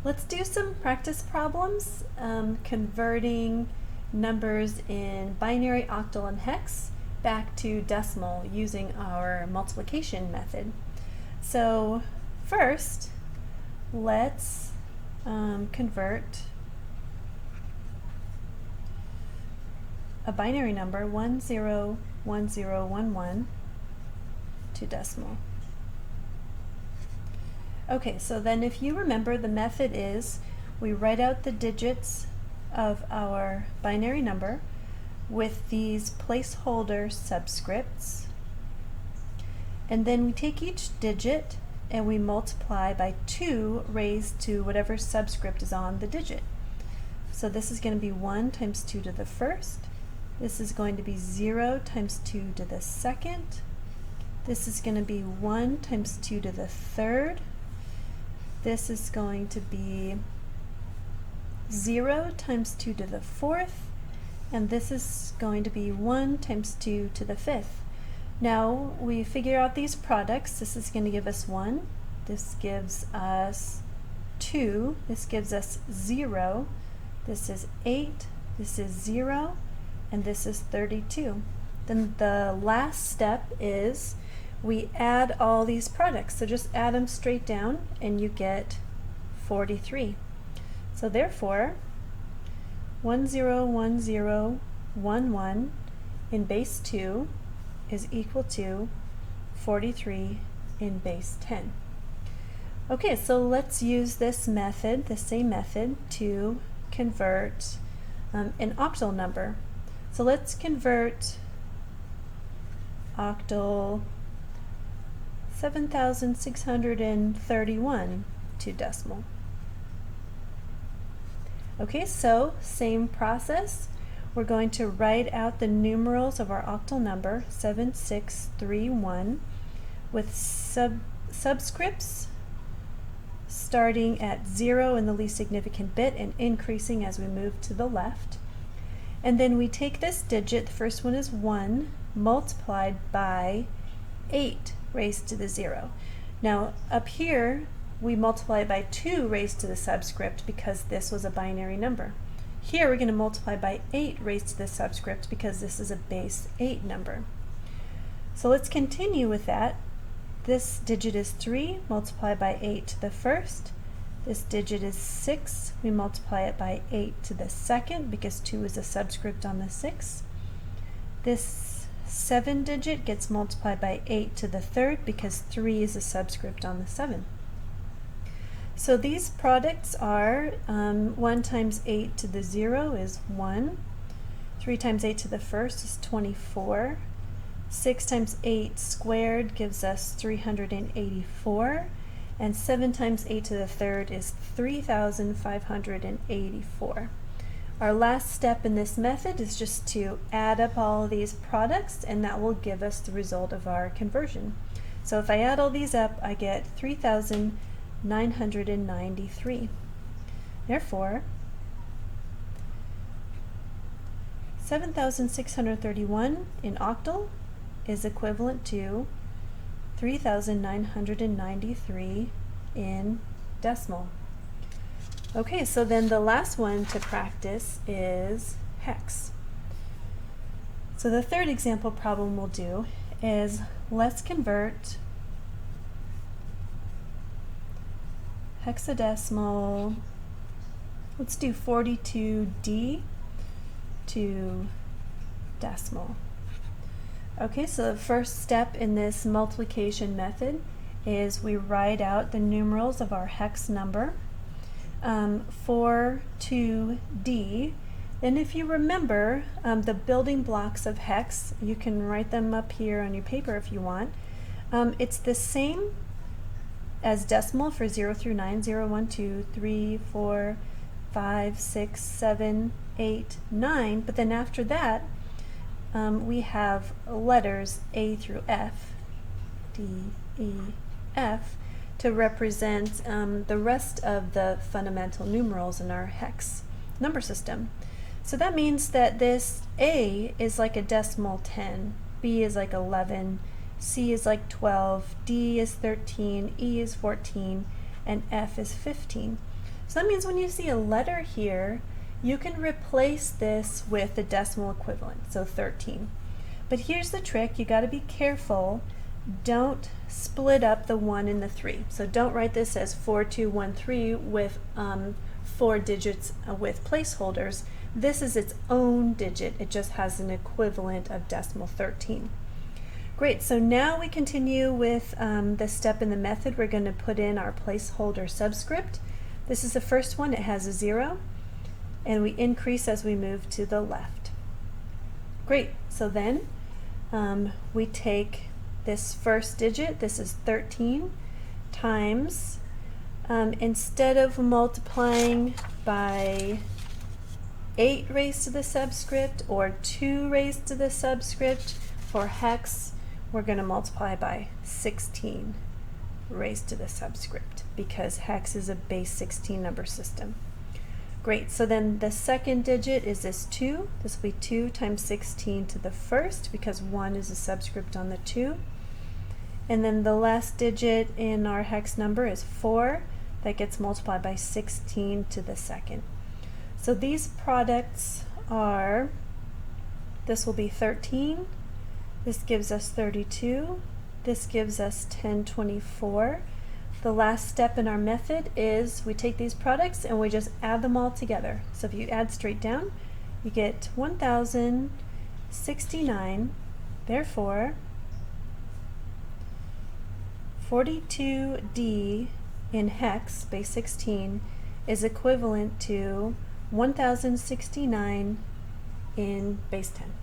Let's do some practice problems converting numbers in binary, octal, and hex back to decimal using our multiplication method. So first, let's convert a binary number 101011 to decimal. Okay, so then if you remember, the method is we write out the digits of our binary number with these placeholder subscripts, and then we take each digit and we multiply by 2 raised to whatever subscript is on the digit. So this is going to be 1 times 2 to the first. This is going to be 0 times 2 to the second. This is going to be 1 times 2 to the third. This is going to be 0 times 2 to the fourth, and this is going to be 1 times 2 to the fifth. Now we figure out these products. This is going to give us 1, this gives us 2, this gives us 0, this is 8, this is 0, and this is 32. Then the last step is we add all these products. So just add them straight down and you get 43. So therefore, 101011 in base 2 is equal to 43 in base 10. Okay, so let's use this method, the same method, to convert an octal number. So let's convert octal 7,631 to decimal. Okay, so same process. We're going to write out the numerals of our octal number 7631 with subscripts starting at 0 in the least significant bit and increasing as we move to the left. And then we take this digit, the first one is 1, multiplied by 8 raised to the 0. Now up here we multiply by 2 raised to the subscript because this was a binary number. Here we're going to multiply by 8 raised to the subscript because this is a base 8 number. So let's continue with that. This digit is 3, multiply by 8 to the first. This digit is 6, we multiply it by 8 to the second because 2 is a subscript on the 6. This 7 digit gets multiplied by 8 to the third because 3 is a subscript on the 7. So these products are 1 times 8 to the 0 is 1, 3 times 8 to the first is 24, 6 times 8 squared gives us 384, and 7 times 8 to the third is 3,584. Our last step in this method is just to add up all of these products, and that will give us the result of our conversion. So if I add all these up, I get 3,993. Therefore, 7,631 in octal is equivalent to 3,993 in decimal. Okay, so then the last one to practice is hex. So the third example problem we'll do is let's convert hexadecimal, let's do 42D to decimal. Okay, so the first step in this multiplication method is we write out the numerals of our hex number. For 2D, and if you remember the building blocks of hex, you can write them up here on your paper if you want. It's the same as decimal for 0 through 9, 0, 1, 2, 3, 4, 5, 6, 7, 8, 9, but then after that we have letters A through F, D, E, F, to represent the rest of the fundamental numerals in our hex number system. So that means that this A is like a decimal 10, B is like 11, C is like 12, D is 13, E is 14, and F is 15. So that means when you see a letter here, you can replace this with the decimal equivalent, so 13. But here's the trick, you got to be careful. Don't split up the 1 and the 3. So don't write this as 4213 with 4 digits with placeholders. This is its own digit. It just has an equivalent of decimal 13. Great, so now we continue with the step in the method. We're going to put in our placeholder subscript. This is the first one. It has a 0, and we increase as we move to the left. Great, so then we take this first digit, this is 13, times, instead of multiplying by 8 raised to the subscript or 2 raised to the subscript, for hex, we're going to multiply by 16 raised to the subscript because hex is a base 16 number system. Great, so then the second digit is this 2. This will be 2 times 16 to the first because 1 is a subscript on the 2. And then the last digit in our hex number is 4. That gets multiplied by 16 to the second. So these products are, this will be 13. This gives us 32. This gives us 1024. The last step in our method is we take these products and we just add them all together. So if you add straight down, you get 1069. Therefore, 42D in hex, base 16, is equivalent to 1069 in base 10.